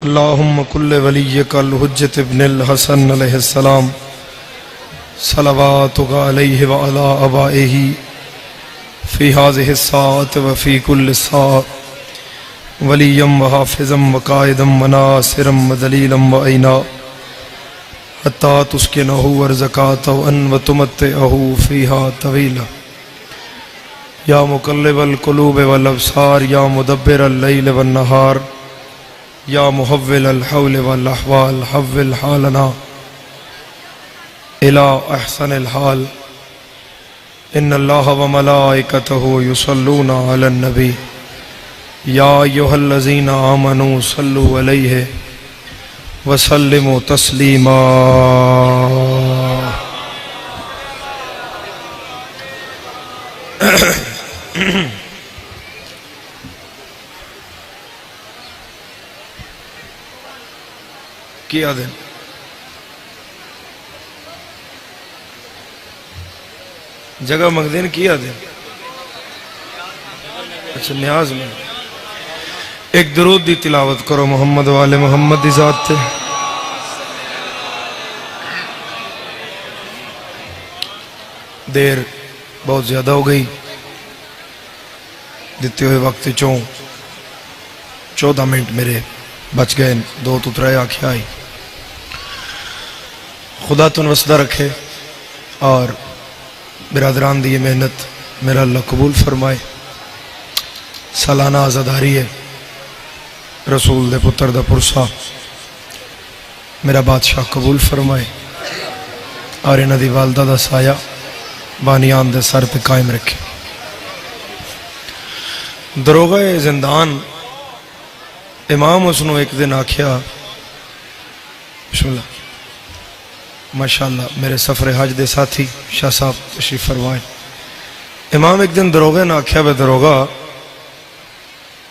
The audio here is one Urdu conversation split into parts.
اللہم کل ولیک الحجت ابن الحسن علیہ السلام صلواتک علیہ وعلا آبائہ فی هذه الساعة وفی کل ساعة ولیم وحافظا وقائدا وناصرا ودلیلا وعینا حتی تسکنہ ورزکات وان وتمتعہ فیہا طویلا یا مقلب القلوب والابصار یا مدبر اللیل والنہار یا محول الحول والاحوال حول حالنا الى احسن الحال ان اللہ وملائکتہ یصلون علی النبی یا ایہا الذین آمنوا صلوا علیہ وسلموا تسلیما کیا دیں جگہ مقدین کیا دیں اچھا نیاز میں ایک درود دی تلاوت کرو محمد والے محمد دی ذات تے دیر بہت زیادہ ہو گئی دیتے ہوئے وقت 14 منٹ میرے بچ گئے دو تو ترائے آنکھیں آئی خدا تن وسدہ رکھے اور برادران دی یہ محنت میرا اللہ قبول فرمائے سالانہ آزاداری ہے رسول دے پتر دا پرسا میرا بادشاہ قبول فرمائے اور انہ دی والدہ دا سایہ بانیان دے سر پہ قائم رکھے دروغہ زندان امام حسنو ایک دن آکھیا بسم اللہ ماشاءاللہ میرے سفر حج دے ساتھی شاہ صاحب تشریف فرمائیں امام ایک دن دروغے نے آکھیا بے دروغہ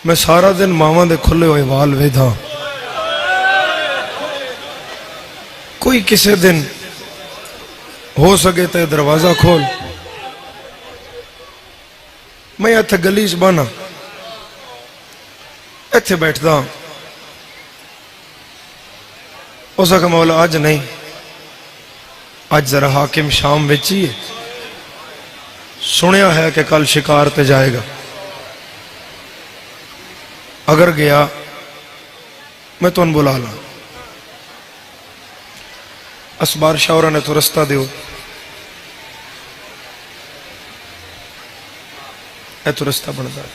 میں سارا دن ماما دے کھلے ہوئے وال ویدھا کوئی کسے دن ہو سکے تے دروازہ کھول میں ایتھے گلیچ بانا ایتھے بیٹھتا ہوں ہو سکا مولا آج نہیں آج ذرا حاکم شام ویچی ہے سنیا ہے کہ کل شکار تے جائے گا اگر گیا میں تو ان بلا لاں اسبار شاورہ نے تو رستہ دیو اے تو رستہ بڑھتا ہے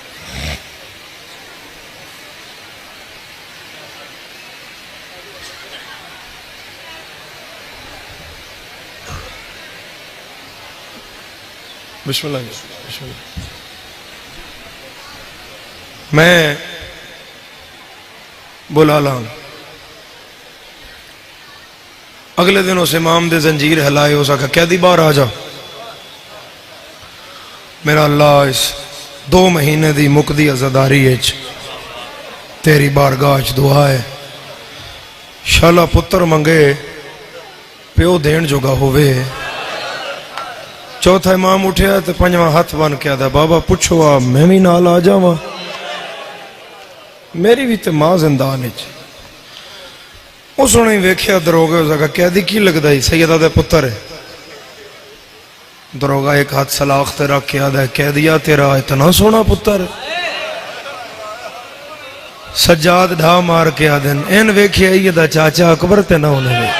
بسم اللہ بسم اللہ میں بلا لاں اگلے دن اس امام دے زنجیر ہلائے ہو سکا قیدی باہر آ جا میرا اللہ اس 2 مہینے دی مقدی عزاداری ہے تیری بارگاہ دعا ہے شالا پتر منگے پیو دین جوگا ہوئے چوتھا امام اٹھیا تے 5واں ہاتھ بن کے آدھا بابا پوچھو آ میں بھی نال آ جاواں میری بھی تے ماں زندان ہے اس نے ویکھیا دروگا اس کا قیدی کی لگدا ہے سیدہ دے پتر ہے دروگا ایک ہاتھ سلاخ تے رکھ کے آدھا قیدیا تیرا اتنا سونا پتر سجاد ڈھا مار کے آدھن این ویکھیا یہ دا چاچا اکبر تے نہ ہونے میں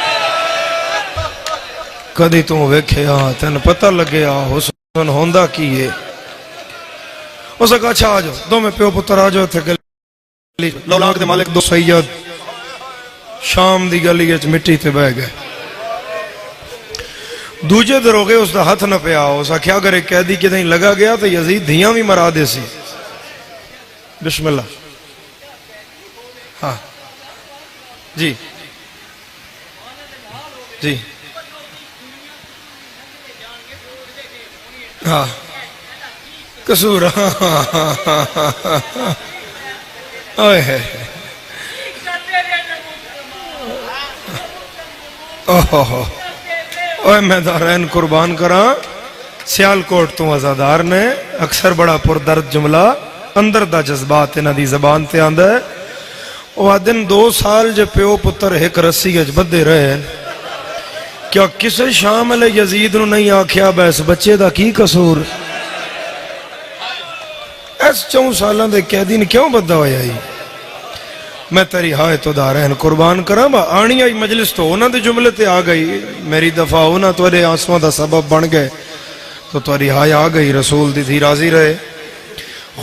کدی تو ویکھیا تین پتہ لگے حسن ہوندہ کی ہے اس نے کہا اچھا آ جاؤ دو میں پیو پتر آ جاؤ تھے گلی لولاک دے مالک 2 سید شام دی گلی اچ مٹی تے بہ گئے دوجے دروگے اس دا ہاتھ نہ پیا اس نے کیا اگر ایک قیدی کے دیں لگا گیا تو یزید دھیاں بھی مرا دے سی بسم اللہ ہاں جی جی ہاں قصور اوہ ہے اوہ میں دارین قربان کراں سیال کوٹ تو ازادار نے اکثر بڑا پردرد جملہ اندر دا جذبات انہاں دی زبان تے آندا ہے وہ آدن 2 سال جو پیو پتر ایک رسی اچ بدے رہے ہیں، کیا کسے شام علیہ یزید نو نہیں آکھیا بیس بچے دا کی قصور؟ اس 4 سالوں دے قیدی نے کیوں بدہ ہویا ہی؟ میں تیری ہائے تو دارین قربان کرا با آنی آئی مجلس تو انہاں دے جملے تے آ گئی، میری دفعہ انہاں توڑے آنسوان دا سبب بن گئے تو تیری ہائے آ گئی، رسول دی تھی راضی رہے،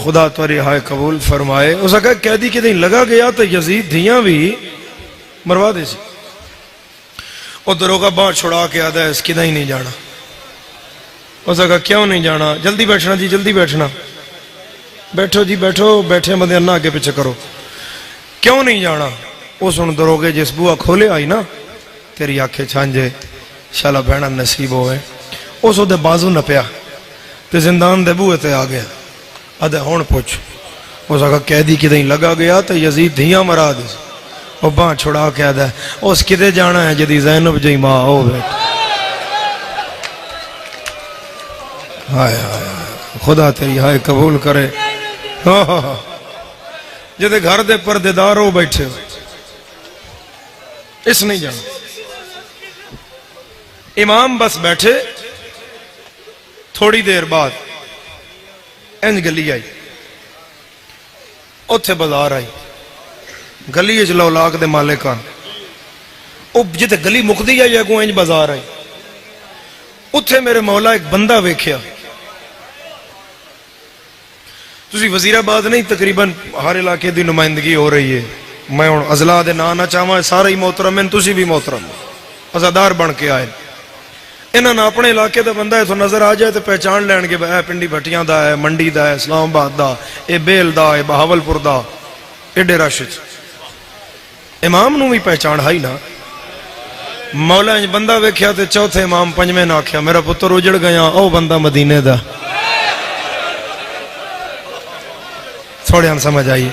خدا تیری ہائے قبول فرمائے۔ اس کہا قیدی کے دن لگا گیا تو یزید دھیاں بھی مروا دے سی۔ وہ دروگا باں چھڑا کے آدھا ہے اس کی نہیں نہیں جانا۔ اس کہا کیوں نہیں جانا؟ جلدی بیٹھنا جی، جلدی بیٹھنا، بیٹھو جی بیٹھو، بیٹھے مدے انہا آگے پیچھے کرو، کیوں نہیں جانا؟ اس ان دروگے جس بوا کھولے آئی نا تیری آنکھیں چھانجے شالا بہنا نصیب ہوئے، اس دے بازو نہ پیا تے زندان دے بوئے تے آ گیا، آدھے ہون پوچھ۔ اس کہا قیدی کی دیں لگا گیا تو یزید دھیاں مرا دے، وہ باں چھڑا کے آدھا ہے اس کدے جانا ہے جدی زینب جی ماں ہو بیٹھ۔ ہائے ہائے خدا تیری ہائے قبول کرے۔ جدے گھر دے پردے دار ہو بیٹھے ہو، اس نہیں جانا۔ امام بس بیٹھے، تھوڑی دیر بعد انج گلی آئی، اتھے بازار آئی، گلی اچ لولاک دے مالکان، جتے گلی مقدی آئی ہے کو انج بازار آئی، اتھے میرے مولا ایک بندہ ویکھیا۔ تسی وزیر آباد نہیں تقریباً ہر علاقے دی نمائندگی ہو رہی ہے، میں ہن اضلاع دے نا نہ چاہواں سارے ہی محترم ہیں، تسی بھی محترم عزادار بن کے آئے، انہاں نے اپنے علاقے دا بندہ ہے تو نظر آ جائے تو پہچان لین گے اے پنڈی بھٹیاں دا ہے، منڈی دا ہے، اسلام آباد دا، اے بیل دا، اے بہاولپور دا، ایڈے رش وچ امام نو بھی پہچان ہائی نا۔ مولا انج بندہ ویکھیا تے چوتھے امام پنجویں نے آکھیا میرا پتر اجڑ گیا، او بندہ مدینے دا۔ تھوڑے ہم سمجھ آئی،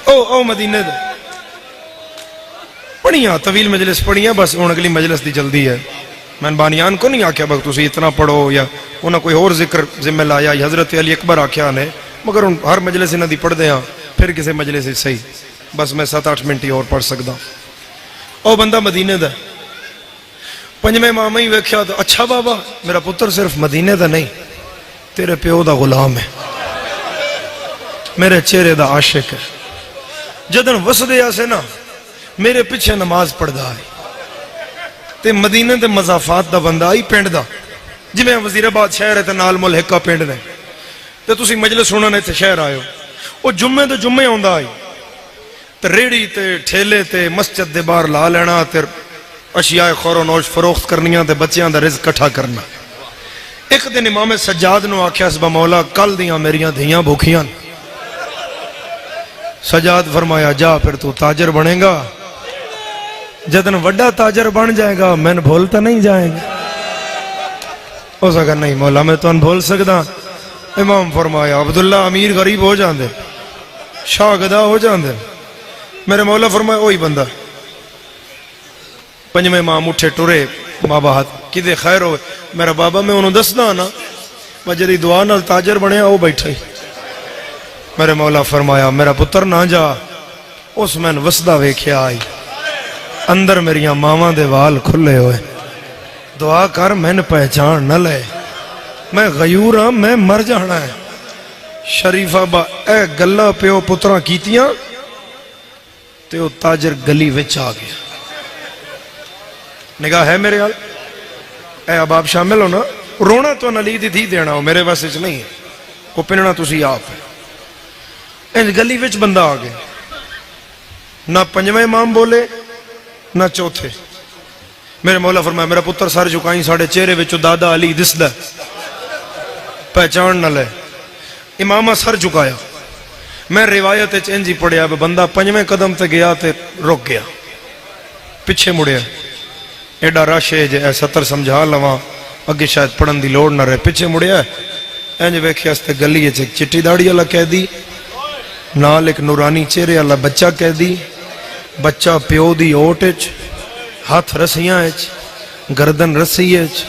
او مدینے دا پڑھیاں، طویل مجلس پڑھیاں، بس ان اگلی مجلس دی جلدی ہے۔ میں بانیان کو نہیں آکھیا بھگ تسی اتنا پڑھو یا انہاں کوئی اور ذکر ذمہ لایا، یا حضرت علی اکبر آکھیا نے، مگر ہر مجلس انہاں دی پڑھ دے ہاں، پھر کسی مجلس صحیح، بس میں 7-8 منٹ ہی اور پڑھ سکدا۔ او بندہ مدینے دا، پنجویں امام ہی ویکھیا تو اچھا بابا میرا پتر صرف مدینے دا نہیں، تیرے پیو دا غلام ہے، میرے چہرے دا عاشق ہے، جدن وسدے آسے نا میرے پیچھے نماز پڑھ دا ہے، تے مدینے دے مضافات دا بندہ آئی پینڈ دا، جی میں وزیر آباد شہر ہے تے نال ملحقہ پینڈ نے، تے تسی مجلس سننا نے تے شہر آئے ہو، وہ جمعے تے جمعے ہوندہ آئی، تے ریڑی تے ٹھیلے تے مسجد دے باہر لا لینا، تے اشیاء خور و نوش فروخت کرنیاں تے بچیاں دا رزق کٹھا کرنا۔ ایک دن امام سجاد نو آکھیا سبا مولا کل دیاں میریاں دھیاں بھوکیاں، سجاد فرمایا جا پھر تو تاجر بنے گا، جدن وڈا تاجر بن جائے گا میں بھولتا نہیں جائیں گا۔ ہو سکا نہیں مولا میں تو ان بھول سکتا۔ امام فرمایا عبداللہ امیر غریب ہو جاندے، شاہ گدا ہو جاندے، میرے مولا فرمایا وہی بندہ۔ پنجویں امام اٹھے ٹرے ماں بہت کدے خیر ہوئے، میرا بابا میں انہوں دسنا نا میں جدی دعا نال تاجر بنے وہ بیٹھا ہی۔ میرے مولا فرمایا میرا پتر نہ جا، اس میں وسدہ ویکھیا آئی، اندر میریاں ماواں دے وال کھلے ہوئے، دعا کر میں نے پہچان نہ لے، میں غیور ہاں میں مر جانا ہے۔ شریفہ با اے گلہ پیو پترہ کیتیاں تے وہ تاجر گلی وچ آ گیا۔ نگاہ ہے میرے حال، اے اب آپ شامل ہو نا، رونا تو نلی دی تھی دینا ہو، میرے واسے چ نہیں ہے، وہ پننا تسی آپ ہے۔ انج گلی وچ بندہ آ گیا، نہ پنجویں امام بولے نہ چوتھے۔ میرے مولا فرمایا میرا پتر سر جھکائیں، ساڑھے چہرے وچو دادا علی دسدا، پہچان نہ لے۔ امامہ سر جھکایا، میں روایت انجی پڑھیا بندہ پنجویں قدم تے گیا تے رک گیا، پیچھے مڑیا، ایڈا رش ہے جے 70 سمجھا لواں اگے شاید پڑھن دی لوڑ نہ رہے، پیچھے مڑیا انج ویکھیا اس تے گلی وچ ایک چٹی داڑھی والا قیدی، نال ایک نورانی چہرے والا بچہ قیدی، بچہ پیو دی اوٹ وچ، ہاتھ رسیاں وچ، گردن رسی وچ،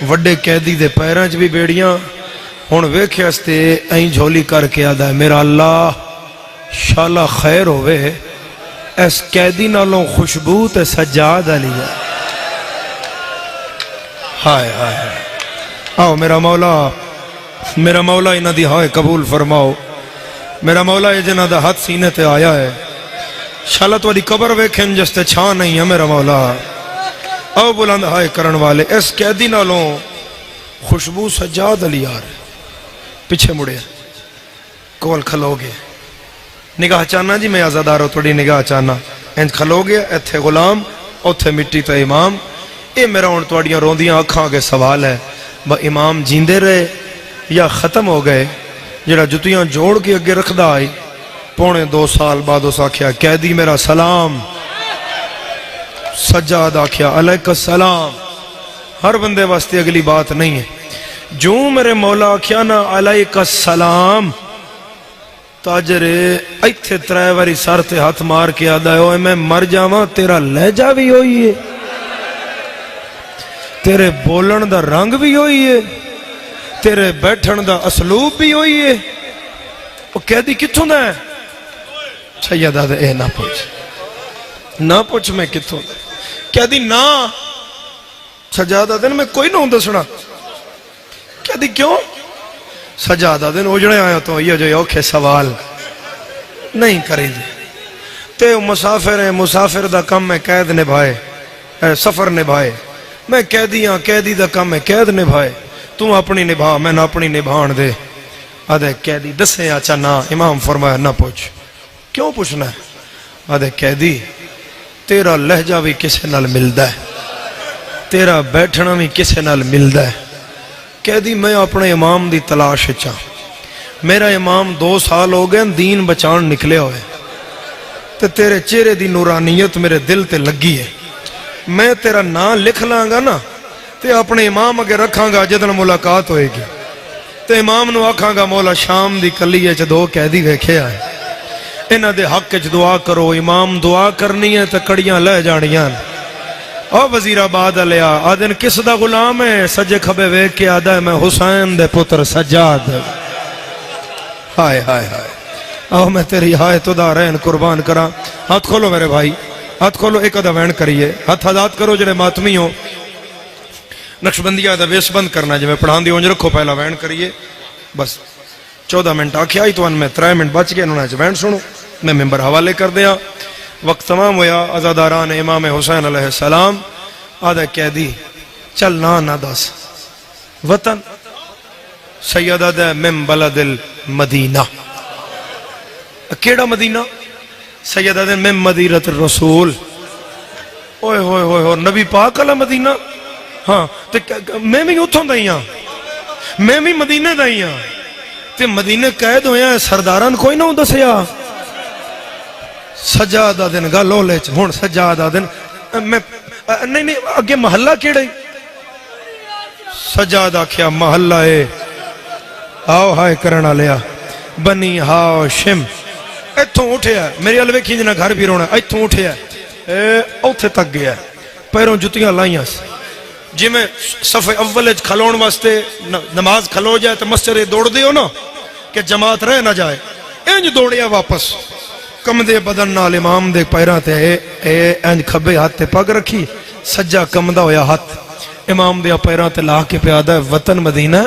وڈے قیدی دے پیراں وچ بھی بیڑیاں۔ ہن ویکھیا اس تے این جھولی کر کے آدا ہے میرا اللہ شالا خیر ہوئے اس قیدی نالوں خوشبو تے سجاد علی ہے۔ ہائے ہائے ہائے، آؤ میرا مولا انہاں دی ہائے قبول فرماؤ۔ میرا مولا یہ جنہاں دا ہاتھ سینے تے آیا ہے، شالا تو دی قبر ویکھن جس تے چھاں نہیں ہے میرا مولا۔ آؤ بلند ہائے کرن والے، اس قیدی نالوں خوشبو سجاد علی آ رہے، پیچھے مڑے کول کھلو گے، نگاہ چانا جی میں آزادارو تھوڑی نگاہ چانا، انج کھلو گے، ایتھے غلام اوتھے مٹی تے امام۔ اے میرا ہن تواڈیاں روندیاں اکھاں کے سوال ہے، با امام جیندے رہے یا ختم ہو گئے؟ جڑا جتیاں جوڑ کے اگے رکھدا آئی، 2.5 سال بعد اس آکھیا قیدی میرا سلام، سجاد آکھیا علیک السلام۔ ہر بندے واسطے اگلی بات نہیں ہے، جو میرے مولا آکھیا نا علیک السلام، تاجرے ایتھے 3 واری سر تے ہاتھ مار کے آدھا ہے میں مر جاواں تیرا لہجہ بھی ہوئی ہے، تیرے بولن دا رنگ بھی ہوئی ہے، تیرے بیٹھن دا اسلوب بھی ہوئی ہے۔ وہ قیدی کتھوں دا ہے؟ سیدہ دے اے نہ پوچھ میں کتھوں دا قیدی نا سجادہ دن میں کوئی نہ ہوں دسنا۔ قیدی کیوں؟ سجادہ دن اجڑے آیا تو یہ جو اوکھے سوال نہیں کری دے تے مسافر ہیں، مسافر دا کم میں قید نبھائے، سفر نبھائے، میں قیدی ہاں، قیدی دا کم میں قید نبھائے، تو اپنی نبھا میں نہ اپنی نبھان دے۔ آدھے قیدی دسیں آچا نا، امام فرمایا نہ پوچھ۔ کیوں پوچھنا ہے؟ آدھے قیدی تیرا لہجہ بھی کسے نال ملدا ہے، تیرا بیٹھنا بھی کسے نال ملدا ہے۔ قیدی میں اپنے امام دی تلاش چاہ، میرا امام 2 سال ہو گئے دین بچان نکلے ہوئے، تے تیرے چہرے دی نورانیت میرے دل تے لگی ہے، میں تیرا نام لکھ لاں گا نا تے اپنے امام اگے رکھاں گا، جدن ملاقات ہوئے گی تے امام نو آکھاں گا مولا شام دی کلیے چ 2 قیدی ویکھے آئے، انہاں دے حق چ دعا کرو۔ امام دعا کرنی ہے تے کڑیاں لے جانیاں۔ او وزیر آباد علیہ آدن کس دا غلام ہے؟ سجے کھبے ویکھ کے آدھا ہے میں حسین دے پتر سجاد۔ ہائے ہائے ہائے، آؤ میں تیری ہائے تو دا رہن قربان کراں۔ ہاتھ کھولو میرے بھائی، ہاتھ کھولو، ایک ادھا وین کریے، ہاتھ آزاد کرو جڑے ماتمی ہو۔ نقشبندیہ دا ویس بند کرنا جی میں پڑھان دی اونج رکھو، پہلا وین کریے، بس 14 منٹ آکھے آئی تو ان میں 3 منٹ بچ گئے، انہوں نے وین سنو، میں ممبر حوالے کر دیا۔ وقت تمام ہویا، عزاداران امام حسین علیہ السلام آدھے قیدی چل نہ دس وطن سیدہ دے من بلد المدینہ، کیڑا مدینہ؟ سیدہ دے من مدینۃ الرسول، اوئے ہوئے ہوئے ہوئے نبی پاک علیہ مدینہ، ہاں میں بھی اتھوں دائی ہاں، میں بھی مدینہ دائی ہاں، تے مدینہ قید ہویا ہے سرداران کوئی نہ دسیا۔ سجادہ دن گا لولے ہون سجادہ دن میں نہیں اگے محلہ کیڑے؟ سجادہ کیا محلہ ہے آؤ ہائے کرنا لیا بنی ہاشم، ایتھوں اٹھیا میری علوے کھینجنا گھر بھی رونا، ایتھوں اٹھیا اوتھے تک گیا، پیروں جتیاں لائیاں سے جی میں صف اول کھلون واسطے نماز کھلو جائے تو مسجد دوڑ دیو نا کہ جماعت رہ نہ جائے، انج دوڑیا واپس کم دے بدن نال امام دے پیران تے انج کھبے ہاتھ تے پگ رکھی، سجا کم دا ہویا ہاتھ امام دے پیران تے لا کے پیادہ ہے وطن مدینہ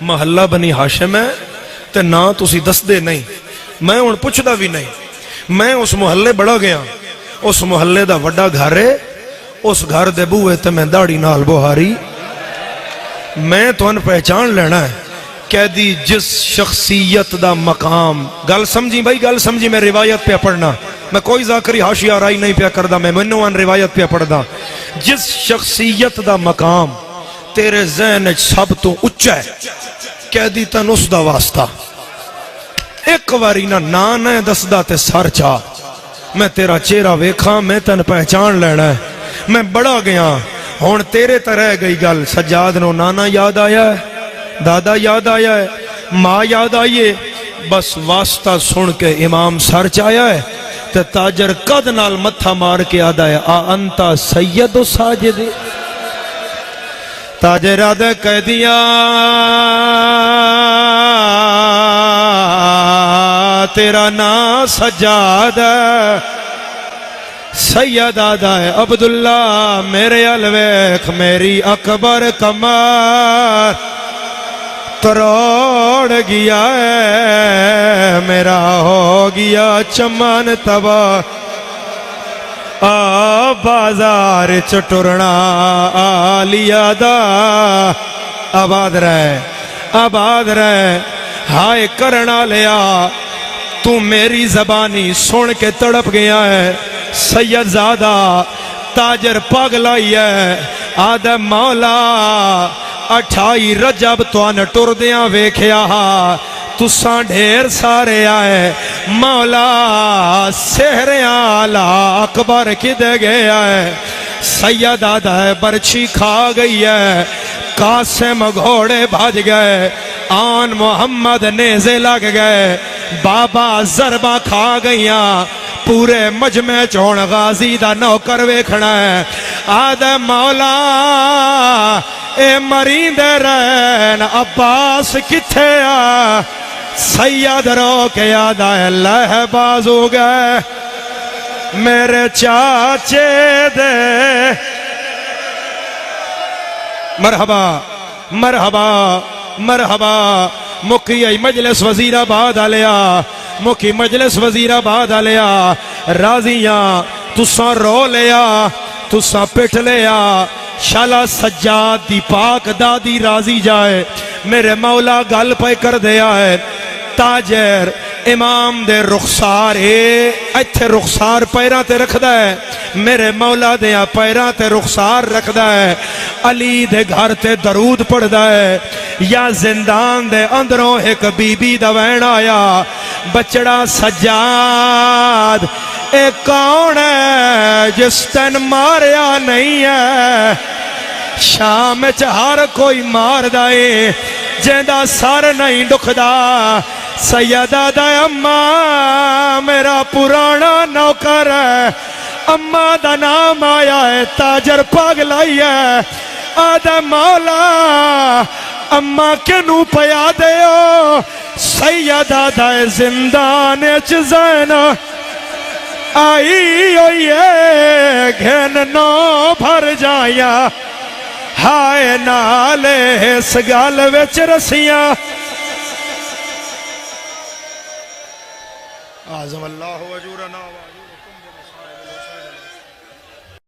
محلہ بنی ہاشم ہے تے نا تسی دس دے نہیں، میں ان پوچھ دا بھی نہیں، میں اس محلے بڑا گیا، اس محلے دا وڈا گھر ہے، اس گھر دے بوئے تے میں داڑی نال بوہاری، میں تو ان پہچان لینا ہے قیدی جس شخصیت دا مقام، گل سمجھی بھائی گل سمجھی، میں روایت پہ پڑھنا، میں کوئی ذاکری حاشیہ رائی نہیں پہ کردہ، میں منوان روایت پہ پڑھدا، جس شخصیت دا مقام تیرے ذہن سب تو اچھا ہے قیدی تن اس دا واسطہ ایک واری نہ دسدا تے سر چاہ، میں تیرا چہرہ ویکھاں میں تن پہچان لینا ہے، میں بڑا گیا ہون تیرے تے رہ گئی گل، سجاد نو نانا یاد آیا ہے، دادا یاد آیا ہے، ماں یاد آئیے، بس واسطہ سن کے امام سر چایا ہے تے تاجر قد نال متھا مار کے آدھا ہے آ انتا سید و ساجد، تاجر آدھے قیدیاں تیرا نام سجاد ہے سید آدھا ہے عبداللہ میرے الویخ میری اکبر کمر تروڑ گیا ہے میرا ہو گیا چمن تباہ بازار چٹرنا آلیا دا آباد رہے ہائے کرنا لیا تو میری زبانی سن کے تڑپ گیا ہے سید زادہ تاجر پاگلائی ہے آدھے مولا 28 رجب تو آن ٹردیاں ویکھیا تساں ڈھیر سارے آئے مولا سہریاں آلہ اکبر کدے گیا ہے سید آدھا ہے برچی کھا گئی ہے قاسم گھوڑے بھاج گئے آن محمد نیزے لگ گئے بابا ضربہ کھا گئیاں پورے مجمع چون غازی دا نوکر ویکھنا ہے آدھے مولا اے مریندے رہن عباس کتھے آ سید رو کے آدھا ہے لہ باز ہو گئے میرے چاچے دے مرحبا مرحبا مرحبا مکی مجلس وزیر آباد آلیا مکی مجلس وزیر آباد آلیا راضیاں تساں رو لیا تساں پٹ لیا شالا سجاد دی پاک دادی راضی جائے میرے مولا گل پہ کر دیا ہے تاجر امام دے رخسار ایتھے رخسار پیران تے رکھ دا ہے میرے مولا دیا پیران تے رخسار رکھ دا ہے علی دے گھر تے درود پڑھ دا ہے یا زندان دے اندروں ایک بی بی دوین آیا بچڑا سجاد اے کون ہے جس تن ماریا نہیں ہے شام ہر کوئی مار دائے جیندہ سار نہیں دکھدا سیدہ دا اماں میرا پرانا نوکر ہے اماں دا نام آیا ہے تاجر پاگلائی ہے آدھے مولا اماں کنو پیا دے ہو سیدہ دا زندان چزینا آئی ہوئی ہے گھن نو بھر جایا ہائے نالے اس گال وچ رسیاں اعظم اللہ وجورنا